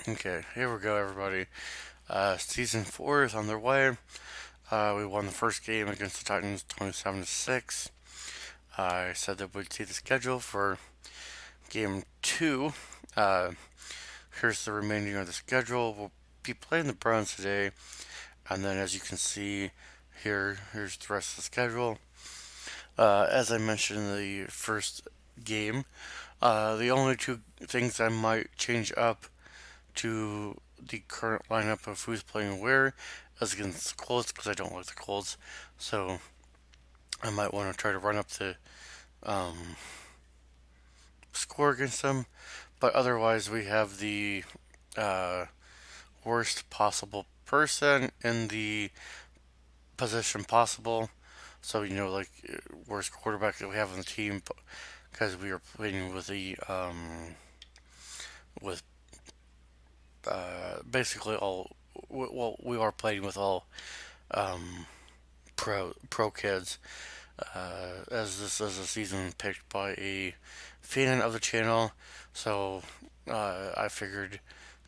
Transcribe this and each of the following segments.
Okay, here we go, everybody. Season 4 is on their way. We won the first game against the Titans 27-6. I said that we'd see the schedule for game 2. Uh, Here's the remaining of the schedule. We'll be playing the Browns today, and then as you can see here's the rest of the schedule. As I mentioned in the first game, the only two things I might change up to the current lineup of who's playing where as against the Colts because I don't like the Colts. So I might want to try to run up the um, score against them. But otherwise, we have the uh, worst possible person in the position possible. So, like worst quarterback that we have on the team because we are playing with with basically all. Well, we are playing with all um, pro kids, as this is a season picked by a fan of the channel. So I figured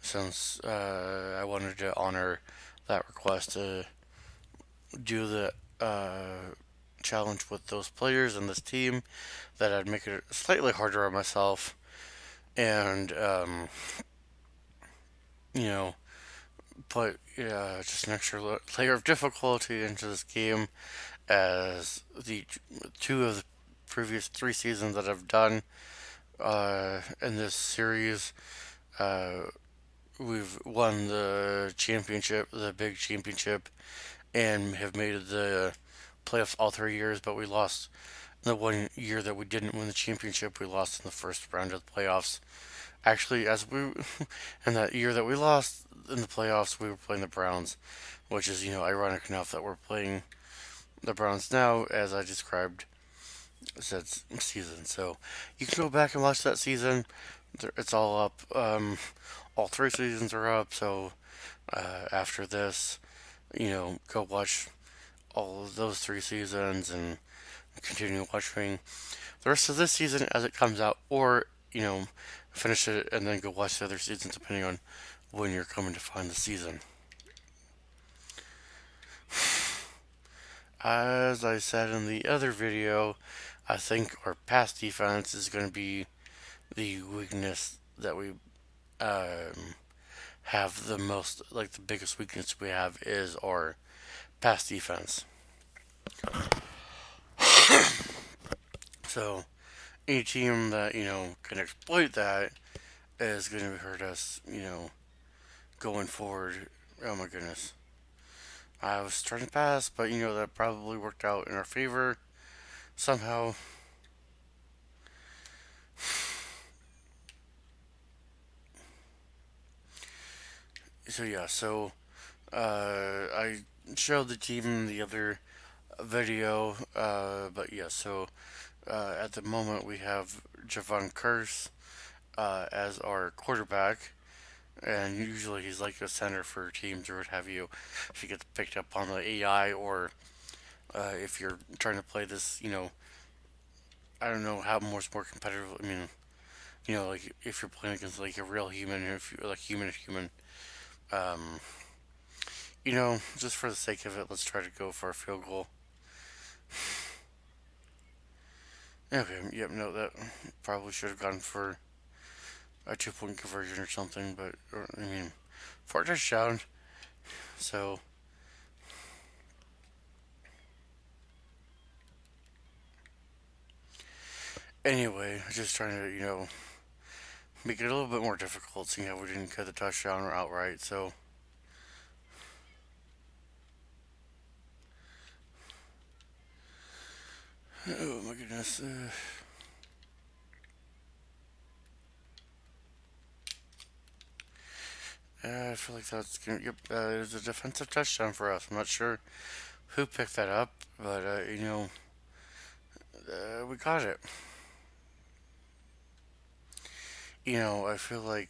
since I wanted to honor that request to do the challenge with those players and this team, that I'd make it slightly harder on myself and you know put just an extra layer of difficulty into this game, as the two of the previous 3 seasons that I've done in this series, uh, we've won the championship, the big championship, and have made the playoffs all 3 years. But we lost the one year that we didn't win the championship. We lost in the first round of the playoffs. Actually, as we in that year that we lost in the playoffs, we were playing the Browns, which is ironic enough that we're playing the Browns now, as I described said season. So you can go back and watch that season. It's all up. All 3 seasons are up. So after this, go watch all of those 3 seasons and continue watching the rest of this season as it comes out, or finish it and then go watch the other seasons depending on when you're coming to find the season. As I said in the other video, I think our pass defense is going to be the weakness that we um, have the most, like the biggest weakness we have is our pass defense. So any team that can exploit that is going to hurt us, going forward. Oh my goodness. I was trying to pass, but that probably worked out in our favor somehow. So yeah, I showed the team in the other video, but yeah, at the moment we have Javon Curse as our quarterback, and usually he's like a center for teams or what have you. If he gets picked up on the AI, or if you're trying to play this, I don't know how more competitive. I mean, like if you're playing against like a real human, if you're like human to human, um, just for the sake of it, let's try to go for a field goal. Okay, yep, no, that probably should have gone for a 2 point conversion or something, but I mean, for a touchdown. So anyway, just trying to make it a little bit more difficult, seeing how we didn't get the touchdown or outright. So oh my goodness. I feel like that's gonna. Yep, it was a defensive touchdown for us. I'm not sure who picked that up, but we got it. I feel like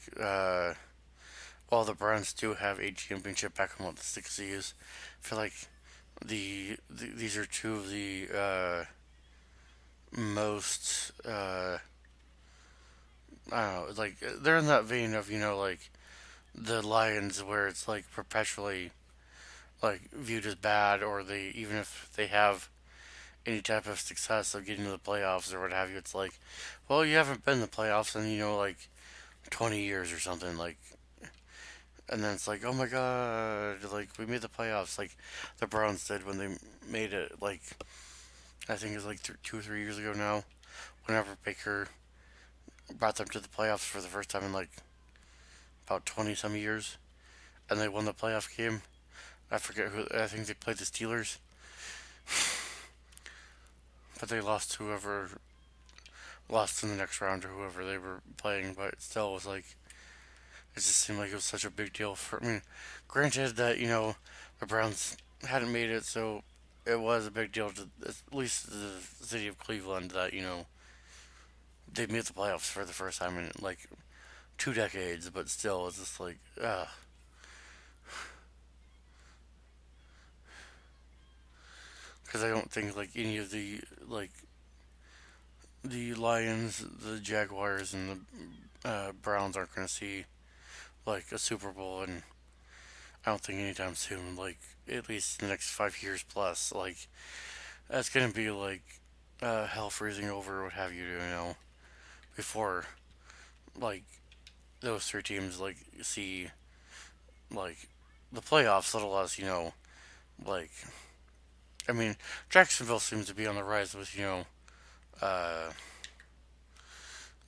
while the Browns do have a championship back in the '60s, I feel like these are two of the most I don't know, like they're in that vein of like the Lions, where it's like perpetually like viewed as bad, or they even if they have any type of success of getting to the playoffs or what have you, it's like, well, you haven't been in the playoffs in like 20 years or something like. And then it's like, oh my god, like we made the playoffs, like the Browns did when they made it. Like I think it was like 2 or 3 years ago now. Whenever Baker brought them to the playoffs for the first time in like about 20 some years, and they won the playoff game. I forget who. I think they played the Steelers, but they lost to whoever lost in the next round or whoever they were playing. But still, it was like it just seemed like it was such a big deal for. I mean, granted that the Browns hadn't made it, so it was a big deal to at least the city of Cleveland that they made the playoffs for the first time in like 2 decades. But still, it's just like because I don't think like any of the Lions, the Jaguars, and the Browns aren't going to see like a Super Bowl, and I don't think anytime soon. Like at least in the next 5 years plus. Like that's going to be like hell freezing over, what have you, before like those three teams like see like the playoffs, let alone like I mean Jacksonville seems to be on the rise with uh,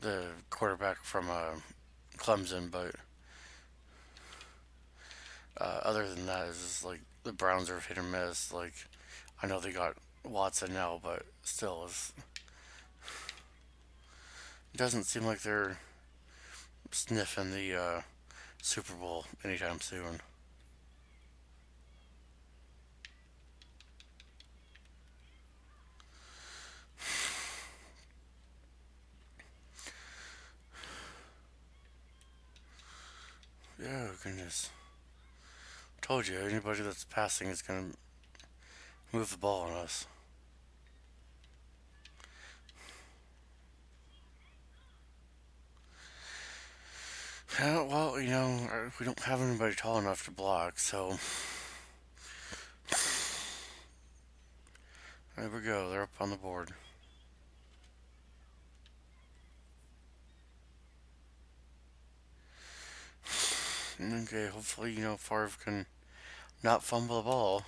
the quarterback from Clemson, but other than that, it's just like the Browns are hit or miss. Like I know they got Watson now, but still, it doesn't seem like they're sniffing the Super Bowl anytime soon. Yeah, goodness. Told you, anybody that's passing is gonna move the ball on us. Yeah, well, we don't have anybody tall enough to block, so there we go. They're up on the board. Okay, hopefully, Favre can not fumble the ball.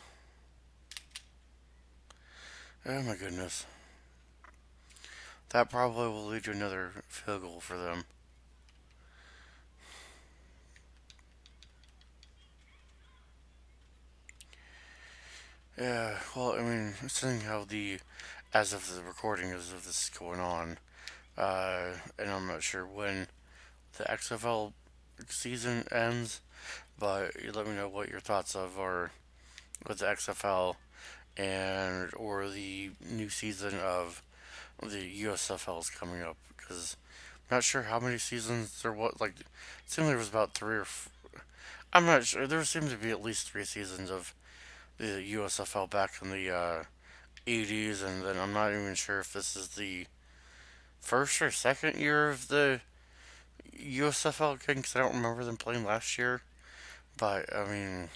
Oh my goodness. That probably will lead to another field goal for them. Yeah, well, I mean, seeing how as of the recording, as of this is going on, and I'm not sure when the XFL season ends, but you let me know what your thoughts of are with the XFL and or the new season of the USFL is coming up because I'm not sure how many seasons there was. Like, it seemed like there was about three or. I'm not sure. There seemed to be at least 3 seasons of the USFL back in the 80s, and then I'm not even sure if this is the first or second year of the USFL again because I don't remember them playing last year. But I mean,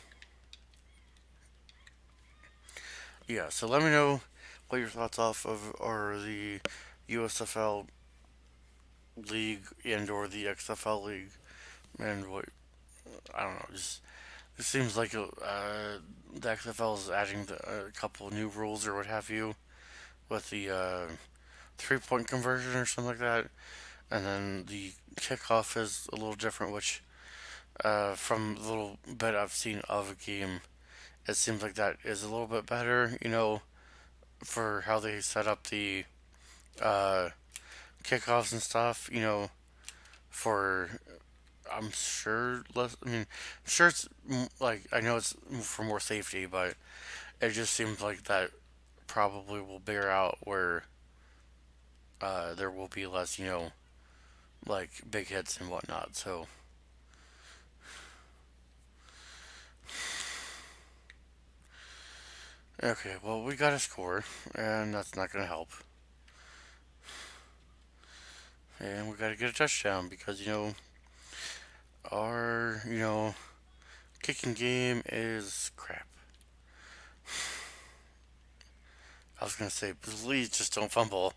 yeah. So let me know what your thoughts off of are the USFL league and or the XFL league, and what I don't know. Just it seems like the XFL is adding a couple new rules or what have you with the 3 point conversion or something like that, and then the kickoff is a little different, which from the little bit I've seen of a game, it seems like that is a little bit better, for how they set up the uh, kickoffs and stuff, for I'm sure less. I mean, I'm sure it's like I know it's for more safety, but it just seems like that probably will bear out where there will be less, like big hits and whatnot. So okay, well we got a score, and that's not gonna help. And we got to get a touchdown because Our, kicking game is crap. I was gonna say, please just don't fumble,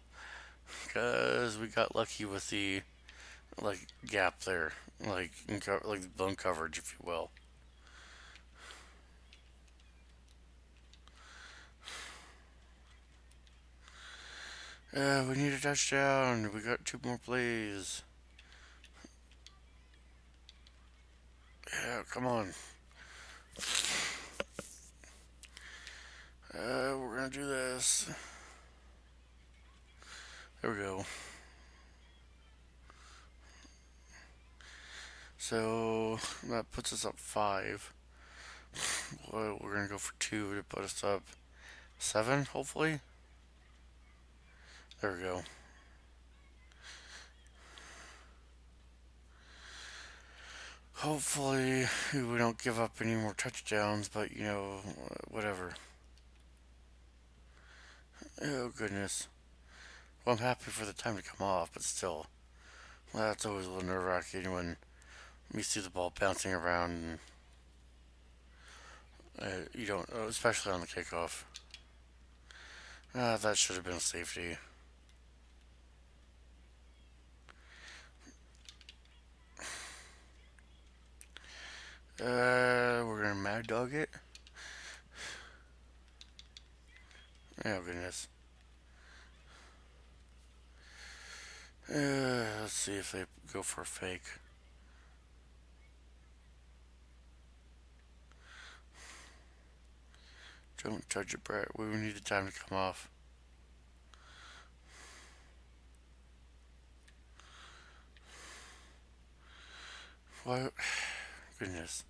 because we got lucky with the gap there, like blown coverage, if you will. We need a touchdown. We got two more plays. Yeah, come on. We're gonna do this. There we go. So that puts us up five. Well, we're gonna go for two to put us up seven, hopefully. There we go. Hopefully we don't give up any more touchdowns, but whatever. Oh goodness. Well, I'm happy for the time to come off, but still, that's always a little nerve-wracking when you see the ball bouncing around, and you don't, especially on the kickoff. That should have been a safety. We're gonna mad dog it. Oh goodness. Let's see if they go for a fake. Don't judge it, Brett. We need the time to come off. What? Goodness.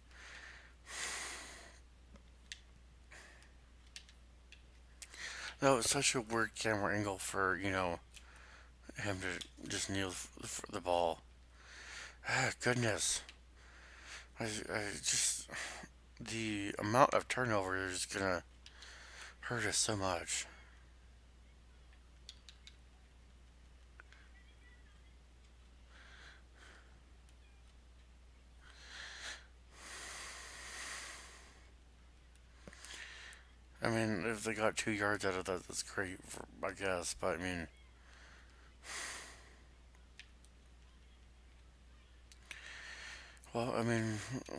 That was such a weird camera angle for, him to just kneel for the ball. Goodness. I just. The amount of turnover is gonna hurt us so much. I mean, if they got 2 yards out of that, that's great, I guess. But I mean, well, I mean,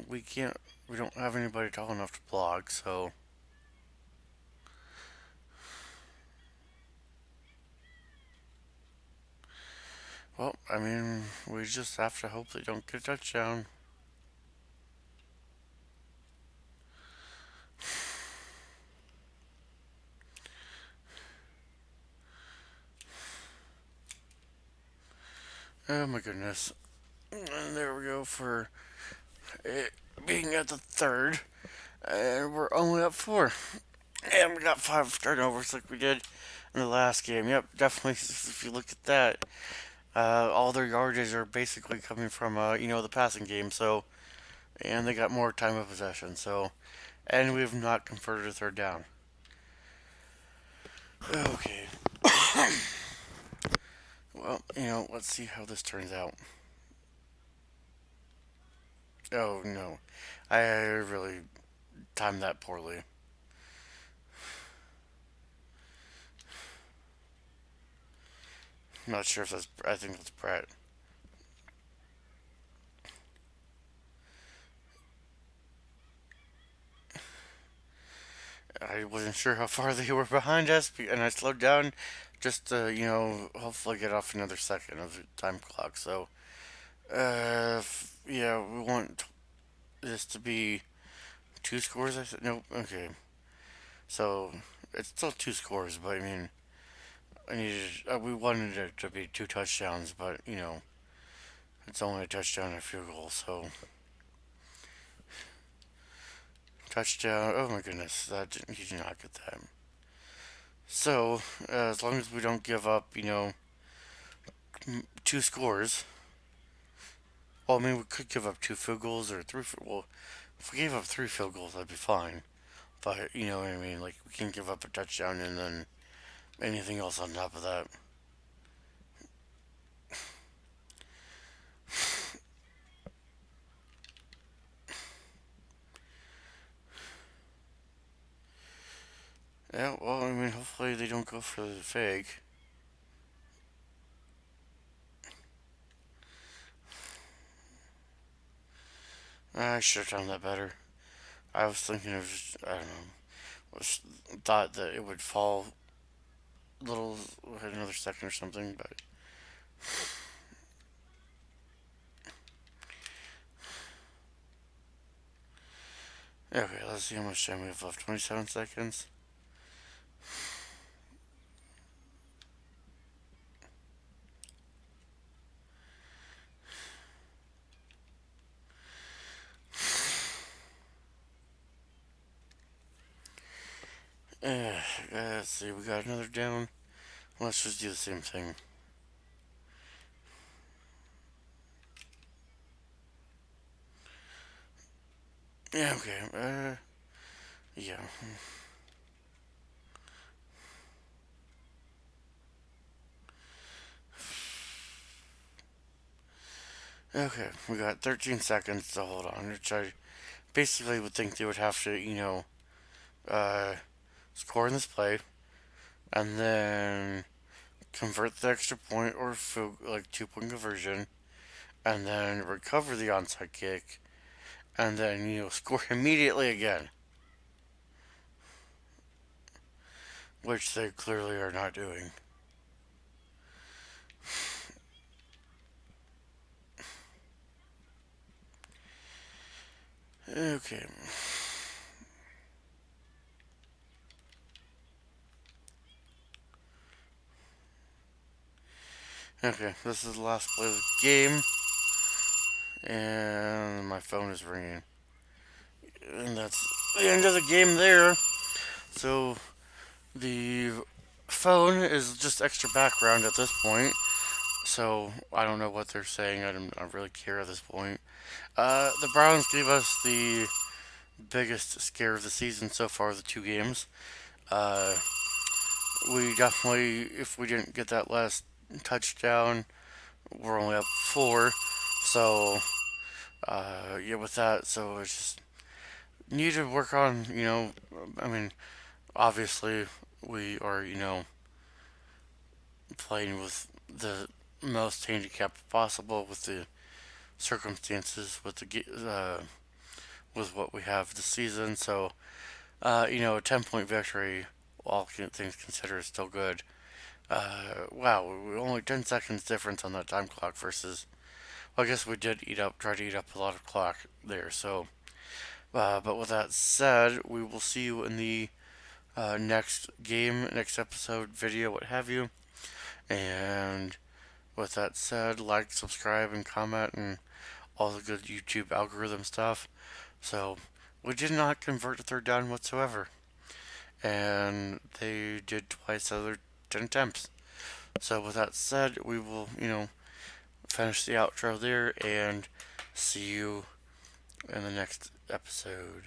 we can't. We don't have anybody tall enough to block, so. Well, I mean, we just have to hope they don't get a touchdown. Oh my goodness. And there we go for it being at the third. And we're only up four. And we got five turnovers like we did in the last game. Yep, definitely. If you look at that, all their yardage are basically coming from, the passing game. So, and they got more time of possession. So, and we have not converted a third down. Okay. Well, let's see how this turns out. Oh no, I really timed that poorly. I'm not sure if that's. I think that's Brett. I wasn't sure how far they were behind us, and I slowed down just to, hopefully get off another second of the time clock. So, yeah, we want this to be two scores. I said nope. Okay, so it's still two scores, but I mean, I needed. We wanted it to be two touchdowns, but it's only a touchdown and a field goal. So touchdown. Oh my goodness, he did not get that. So as long as we don't give up, two scores. Well, I mean, we could give up two field goals or three. Well, if we gave up three field goals, that'd be fine. But you know what I mean. Like we can give up a touchdown and then anything else on top of that. Yeah, well, I mean, hopefully they don't go for the fake. I should have done that better. I was thinking of, I don't know, was thought that it would fall a little, another second or something, but okay, let's see how much time we have left. 27 seconds. Uh, let's see, we got another down. Let's just do the same thing. Yeah, okay. Yeah. Okay, we got 13 seconds to hold on, which I basically would think they would have to, uh, score in this play, and then convert the extra point or like 2 point conversion, and then recover the onside kick, and then, score immediately again, which they clearly are not doing. Okay. Okay, this is the last play of the game, and my phone is ringing. And that's the end of the game there. So the phone is just extra background at this point. So I don't know what they're saying. I don't really care at this point. The Browns gave us the biggest scare of the season so far, the 2 games. Uh, we definitely, if we didn't get that last touchdown, we're only up 4. So, yeah, with that, so it's just need to work on, I mean, obviously, we are, playing with the most handicap possible with the circumstances with what we have this season. So, a 10 point victory, all things considered, is still good. Wow, only 10 seconds difference on that time clock versus. Well, I guess we did try to eat up a lot of clock there. So, but with that said, we will see you in the next game, next episode, video, what have you. And with that said, like, subscribe, and comment, and all the good YouTube algorithm stuff. So, we did not convert a third down whatsoever. And they did twice other 10 attempts. So, with that said, we will, finish the outro there and see you in the next episode.